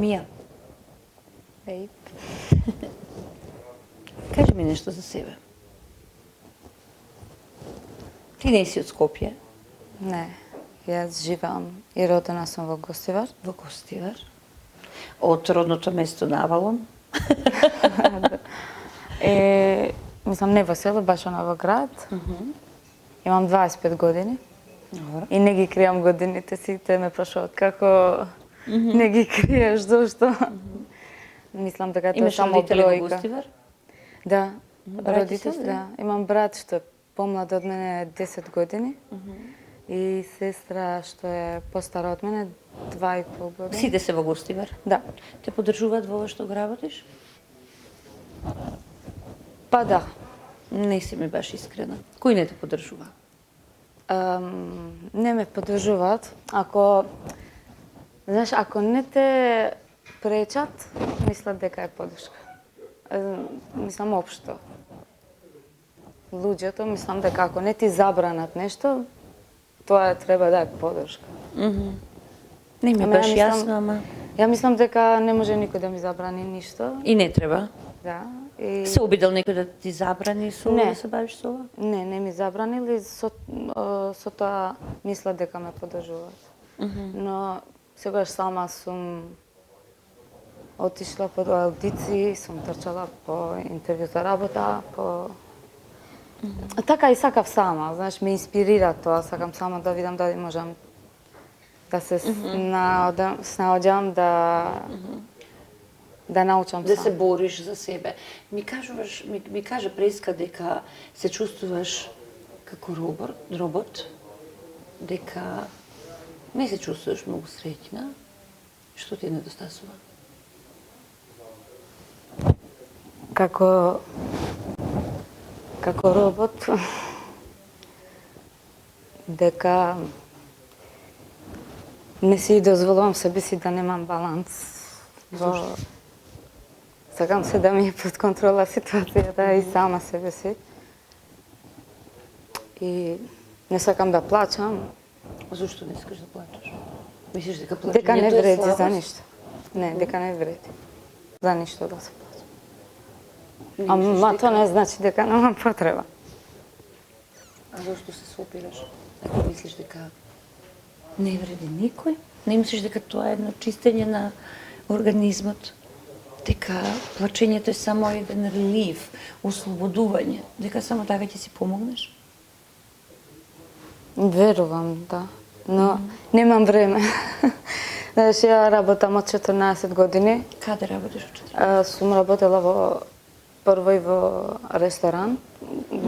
Мија, Еј. кажи ми нешто за себе. Ти не си од Скопје, Не, јас живеам и родена сум во Гостивар. во Гостивар, од родното место на Авалон. Мислам, не во село, баш во град. Имам 25 години Добро. и не ги кријам годините, сите ме прашуваат како не ги криеш, зошто? Мислам дека тоа е Имаш само родители во бројка. Гостивар? Да, Брат и родител, сестри? да. Имам брат што е помлад од мене 10 години и сестра што е постара од мене 2,5 години. Сите се во Гостивар? Да. Те поддржуваат во ова што го работиш? Па да. Не си ми баш искрена. Кој не те поддржува? Не ме поддржуваат. Ако не те пречат, мислат дека е поддршка. Мислам општо. Луѓето, мислам дека ако не ти забранат нешто, тоа треба да е поддршка. Не ми Ама баш ја јасно, мислам- ама... Ја мислам дека не може никој да ми забрани ништо. И не треба. Да. И... Се обидел некој да ти забрани со Не. да се бавиш со ова? Не ми забранили, со тоа мислат дека ме поддржуваат. Но сегаш сама сум отишла по аудиции, сум трчала по интервју за работа, по... Така и сакав сама, знаеш, ме инспирира тоа, сакам сама да видам дали можам да се снаоѓам, да научам Да сама. се бориш за себе. Ми кажа Преска дека се чувствуваш како робот, дека не се чувствуваш многу среќна. Што ти недостасува? Како робот, дека не си дозволувам себе си да немам баланс. Сакам се да ми е под контрола ситуацијата и сама себе си. И не сакам да плачам. Зошто не искаш да плачеш? Мислиш дека плачењето Дека не вреди е за слабост? ништо. Не, дека не вреди. За ништо да се плаче. Не Ама мислиш тоа дека- не значи дека немам потреба. А зошто се сопираш? Ако мислиш дека не вреди никој? Не мислиш дека тоа е едно чистење на организмот? Дека плачењето е само еден релив, ослободување? Дека само така ќе си помогнеш? Верувам, да. Но немам време. Знаеш, ја работам од 14 години. Каде работиш од 4? Сум работела прво и во ресторан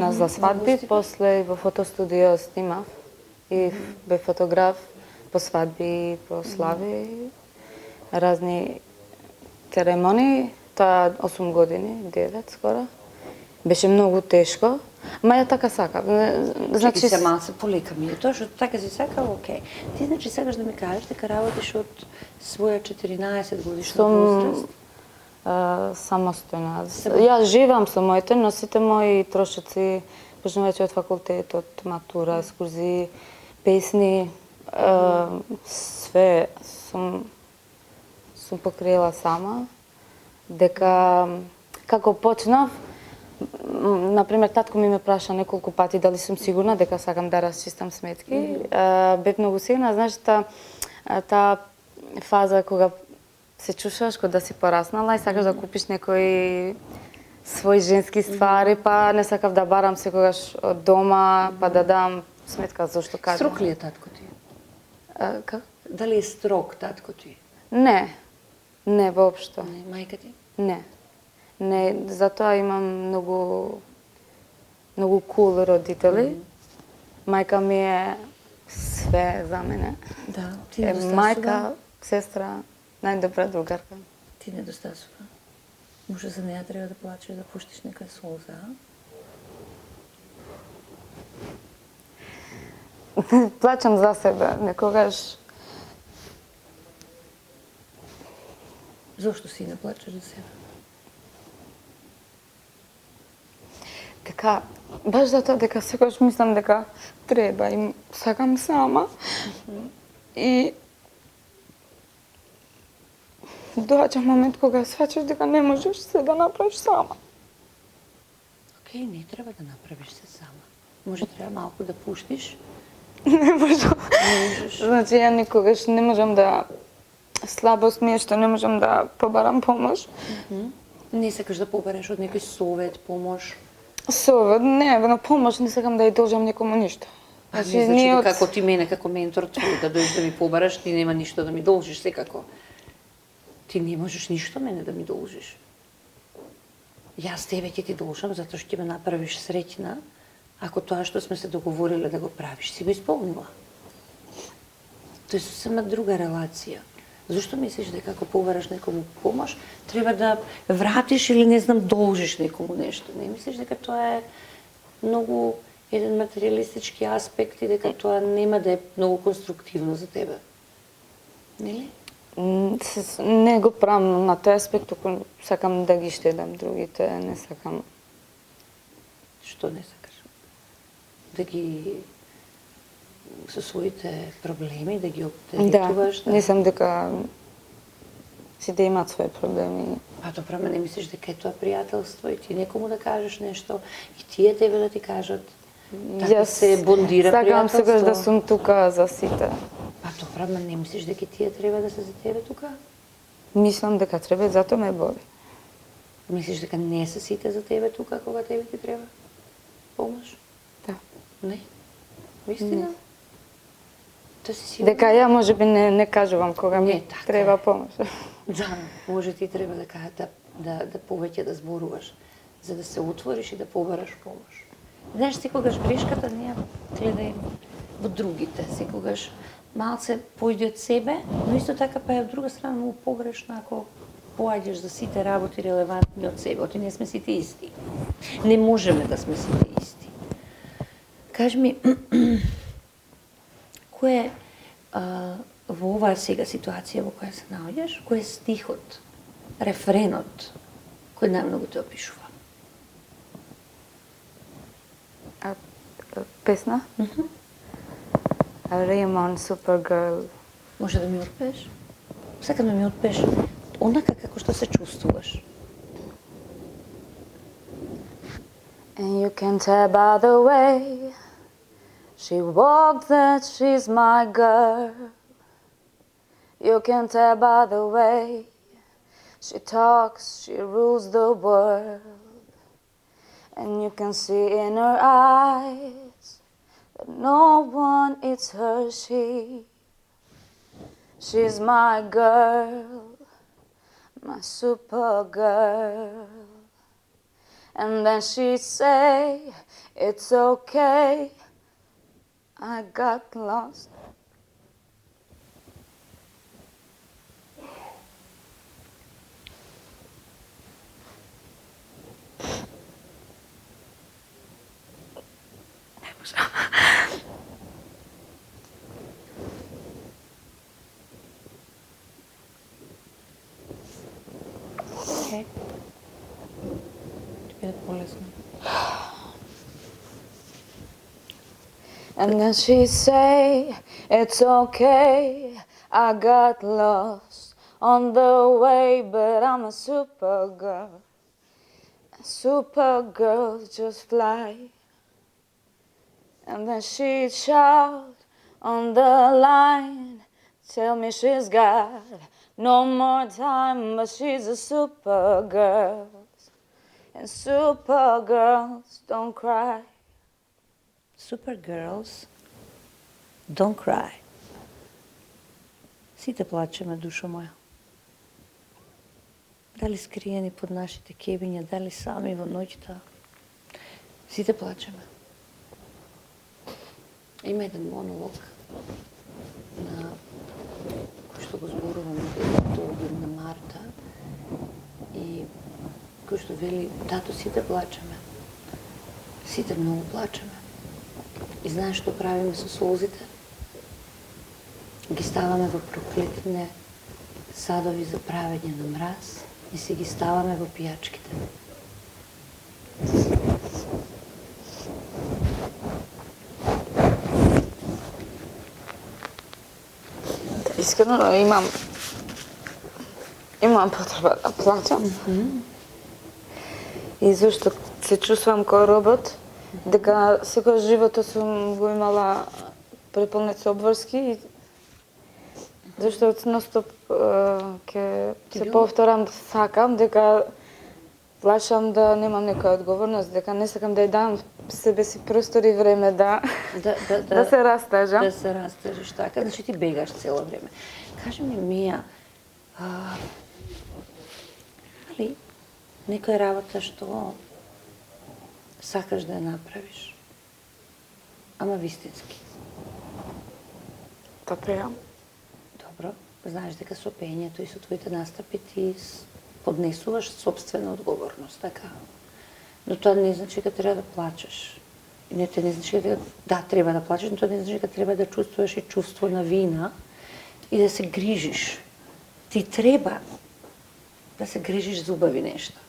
за свадби, после и во фотостудио снимав и бев фотограф по свадби, по слави, разни церемонии. Тоа 8 години, 9 скоро. Беше многу тешко, ма ја така сакам. Значи се малце полека ми е тоа, што така си сакал, окей. Ти значи сакаш да ми кажеш дека работиш од своја 14 годишна возраст? Самостојна. Јас живеам со моите, но сите мои трошоци, почнувајќи од факултетот, матура, екскурзии, песни, све сум покриела сама. Дека како почнав, например, татко ми ме праша неколку пати дали сум сигурна дека сакам да расчистам сметки. Бев многу сигурна, знаеш, таа фаза кога се чувствуваш кога да си пораснала и сакаш да купиш некои своји женски ствари, па не сакав да барам секогаш од дома, па да дам сметка зошто кажам. Строг ли е татко ти? Како? Дали е строг татко ти? Не, воопшто. Не, мајка ти? Не, затоа имам многу кул родители. Мајка ми е све за мене. Да, ти Е недостасува? мајка, сестра, најдобра другарка. Ти недостасува. Може за неја треба да плачеш, да пуштиш нека солза, Плачам за себе, некогаш. Зошто си не плачеш за себе? Дека, баш затоа дека секогаш мислам дека треба и сакам сама. И доаѓа момент кога сваќаш дека не можеш се да направиш сама. Океј, не треба да направиш се сама. Може треба малку да пуштиш. Не можам. Не можеш. Значи, ја никогаш не можам да... Слабост ми е што не можам да побарам помош. Не сакаш да побереш од некој совет, помош. Совет, не, на помош не сакам да ја должам некому ништо. Не значи дека како ти мене, како ментор твој, да дојдеш да ми побараш, ти нема ништо да ми должиш, секако. Ти не можеш ништо мене да ми должиш. Јас тебе ќе ти должам затоа што ќе ме направиш среќна, ако тоа што сме се договориле да го правиш, си го исполнила. Тоа е сосема друга релација. Зошто мислиш дека ако побараш некому помош, треба да вратиш или не знам должиш некому нешто? Не мислиш дека тоа е многу еден материјалистички аспект и дека тоа нема да е многу конструктивно за тебе? Нели? Не го правам на тој аспект, ако сакам да ги штедам другите, не сакам. Што не сакаш? Да ги со своите проблеми, да ги оптеретуваш? Да, мислам дека сите имаат своји проблеми. Па добра, не мислиш дека е тоа пријателство и ти некому да кажеш нешто и тие тебе да ти кажат? Така се бондира сакам пријателство. секогаш да сум тука за сите. Па добра, не мислиш дека тие треба да се за тебе тука? Мислам дека треба, затоа ме боли. Мислиш дека не се сите за тебе тука кога тебе ти треба помош? Да. Не? Вистина? Тоа си сигурна? Дека ја можеби не кажувам кога ми така треба е. помош. Да, може ти треба да повеќе да зборуваш, за да се отвориш и да побараш помош. Знаеш, секогаш грешката не ја гледај во другите, секогаш малце појди од себе, но исто така па е од друга страна многу погрешно ако поаѓаш за сите работи релевантни од себе. Оти не сме сите исти. Не можеме да сме сите исти. Кажи ми, кој е во оваа сега ситуација во која се наоѓаш, кој е стихот, рефренот, кој најмногу те опишува? Песна? Raymond, Supergirl. Може да ми отпееш? Сакам да ми отпееш онака како што се чувствуваш. And you can tell by the way she walked that she's my girl. You can tell by the way she talks, she rules the world. And you can see in her eyes that no one is her she's my girl, my super girl. And then she'd say, it's okay, I got lost. Океј. Ти биде полесно. And then she'd say, it's okay, I got lost on the way, but I'm a super girl. Super girls just fly. And then she'd shout on the line, tell me she's got no more time, but she's a super girl. And super girls don't cry. Supergirls, don't cry. Сите плачеме, душо моја. Дали скриени под нашите кебиња, дали сами во ноќта. Сите плачеме. Има еден монолог на кој што го зборувам од на Марта и кој што вели, тато, сите плачеме. Сите многу плачеме. И знаеш што правиме со солзите? Ги ставаме во проклетне садови за правење на мраз и си ги ставаме во пијачките. Искрено имам имам потреба да плачам. И зашто се чувствувам како робот, дека секој животот сум го имала преполнет со обврски и зашто одностоп ќе се повторам, сакам дека плашам да немам некоја одговорност, дека не сакам да ја дам себе си простор и време да се растажам. Да се растажиш, така, значи ти бегаш цело време. Кажи ми, Мија, али некоја работа што сакаш да ја направиш, ама вистински? Да пеам. Добро, знаеш дека со пеењето и со твоите настапи ти поднесуваш собствена одговорност, така? Но тоа не значи дека треба да плачеш. Не значи дека треба да плачеш, но тоа не значи дека треба да чувствуваш и чувство на вина и да се грижиш. Ти треба да се грижиш за убави нешта.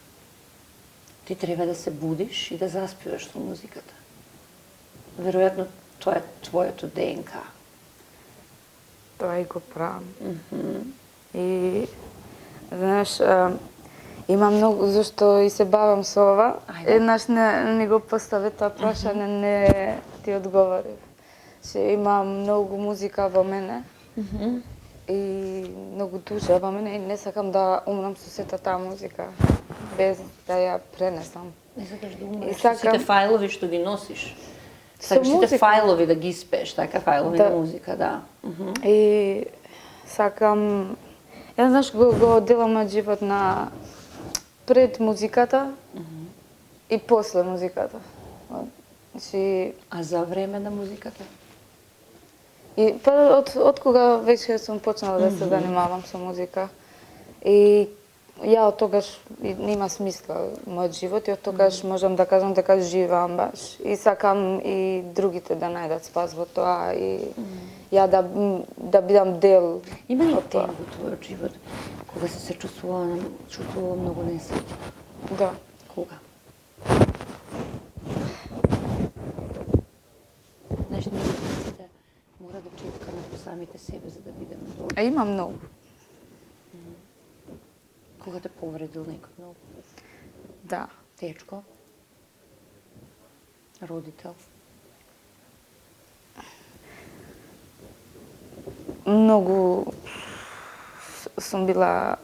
Ти треба да се будиш и да заспиваш со музиката. Веројатно тоа е твоето ДНК. Тоа и го правам. И знаеш, има многу зашто и се бавам со ова. Еднаш не го постави тоа прашање, не ти одговорив. Имам многу музика во мене и многу душа во мене и не сакам да умрам со сета таа музика без да ја пренесам. Не сакаш да умреш со сите фајлови што ги носиш. Со Сакаш сите музика. фајлови да ги испееш, така фајлови на музика, да. И сакам, ја знаеш го делам мојот живот на пред музиката и после музиката. Значи, А за време на музиката? и па од кога веќе сум почнала да се занимавам со музика и ја од тогаш нема смисла мојот живот и од тогаш можам да кажам дека живеам баш и сакам и другите да најдат спас во тоа и ја да бидам дел. Има ли ден во твојот живот кога си се чувствувала многу несреќна? Да. Кога? Знаеш, ние музиците мора да чекаме по самите себе за да бидеме добри. А има многу. Кога те повредил некој многу? Да. Течко? Родител? Многу сум била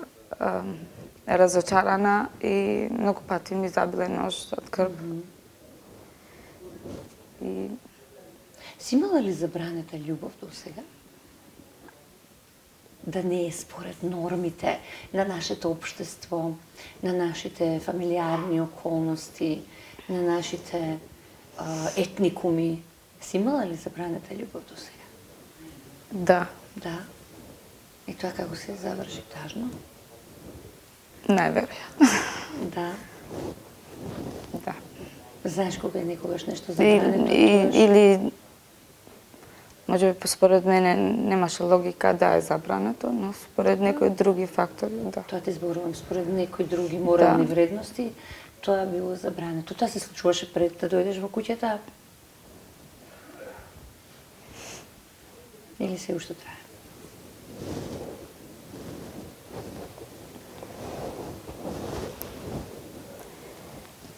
разочарана и многу пати ми забиле нож од крв. И Си имала ли забранета љубов до сега? Да не е според нормите на нашето општество, на нашите фамилиарни околности, на нашите етникуми. Си имала ли забранета љубов до сега? да, Да. И тоа како се заврши тажно? најверојатно. Да. Да. Знаеш кога е некогаш нешто И, забрането? или можеби според мене немаше логика да е забрането, но според некои други фактори, да. Тоа ти зборувам, според некои други морални вредности, тоа било забрането. Тоа се случуваше пред да дојдеш во куќата? Или се уште трае?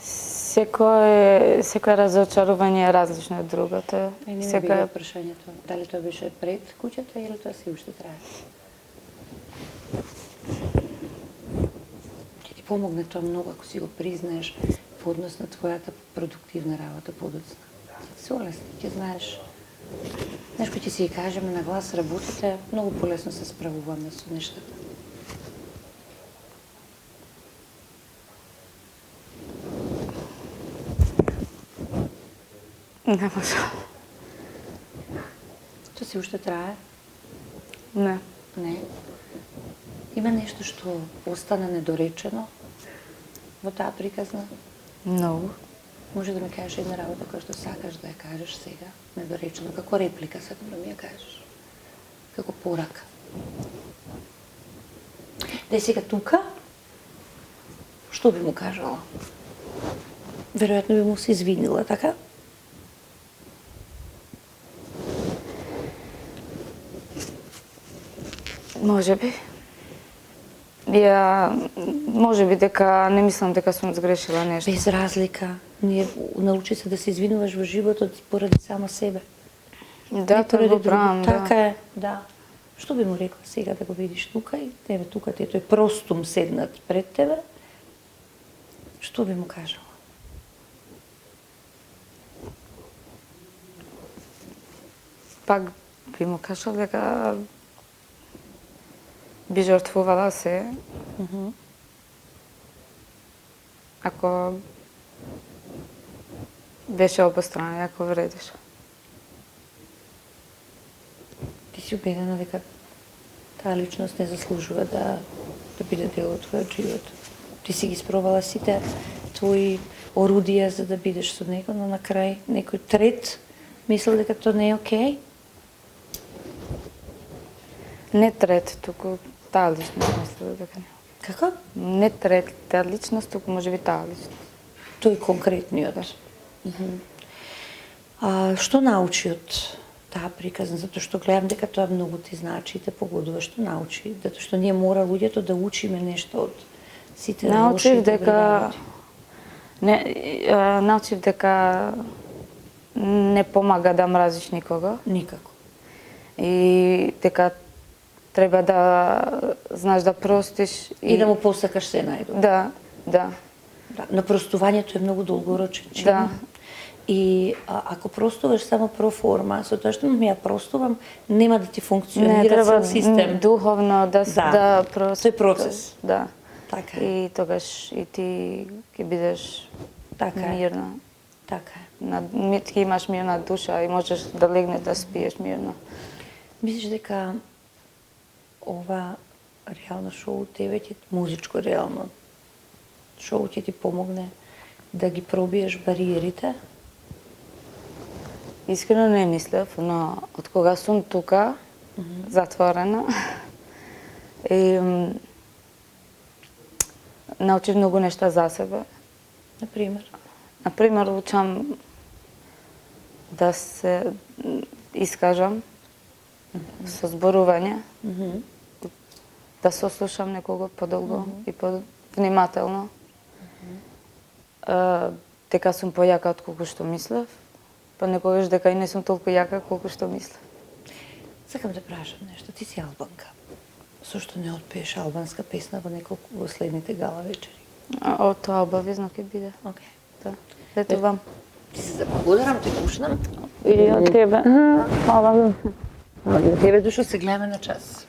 Секој разочарување е различно од другото. Не ми било прашањето. Дали тоа беше пред куќата или тоа се уште трае? Ќе ти помогне тоа многу ако си го признаеш во однос на твојата продуктивна работа подоцна. Ќе ти се олесни, ќе знаеш. Знаеш, кој ќе си ги кажеме на глас работите, многу полесно се справуваме со нештата. Не можам. Тоа се уште трае? Не. Не. Има нешто што остана недоречено во таа приказна? Многу. Може да ми кажеш една работа која што сакаш да ја кажеш сега, недоречено, како реплика сакам да ми ја кажеш. Како порака. Да е сега тука, што би му кажала? Веројатно би му се извинила, така? Може би. Ја можеби дека не мислам дека сум сгрешила нешто. Без разлика. Ние научи се да се извинуваш во животот поради само себе. Да, Не тоа поради го друго. правам, да. Така е, да. Што би му рекла сега да го видиш тука и тебе тука ти е тој простум седнат пред тебе? Што би му кажала? Пак би му кажал дека би жртвувала се. Ако беше обострано, ако вредеше. Ти си убедена дека таа личност не заслужува да биде дел од твојот живот. Ти си ги спробала сите твои орудија за да бидеш со него, но на крај некој трет мислел дека тоа не е окей. Не трет, туку таа личност мислам дека не. Како? Не трет, таа личност, туку можеби таа личност. Тој конкретниот. А што научи од таа приказна? Затоа што гледам дека тоа многу ти значи и те погодува. Што научи? Затоа што ние мора луѓето да учиме нешто од сите лоши Научив и добри дека работи. научив дека не помага да мразиш никого Никако. и дека треба да знаеш да простиш И да му посакаш се најдобро. Да, да. Да, напростувањето е многу долгорочен чин. Да. И ако простуваш само проформа, со тоа што ја простувам, нема да ти Не функционира треба цел систем. духовно да Тој процес. Да. Така е. И тогаш и ти ќе бидеш Така е. мирна. Така е. Ти имаш мирна душа и можеш да легнеш да спиеш мирно. Мислиш дека ова реално шоу тебе ќе музичко реално шоу ќе ти помогне да ги пробиеш бариерите? Искрено не мислев, но од кога сум тука, затворена, и научив многу нешта за себе. Например? Например, учам да се искажам со зборување, да сослушам некого подолго и повнимателно, дека сум појака од колку што мислев, па некогаш дека и не сум толку јака колку што мислев. Сакам да прашам нешто. Ти си албанка. Зошто не отпееш албанска песна во следните гала вечери? Тоа обавезно ќе биде. Океј. Да. Ето вам. Ти се заблагодарам, ти пушнам. И од тебе. Хвала. Тебе душо се гледаме на час.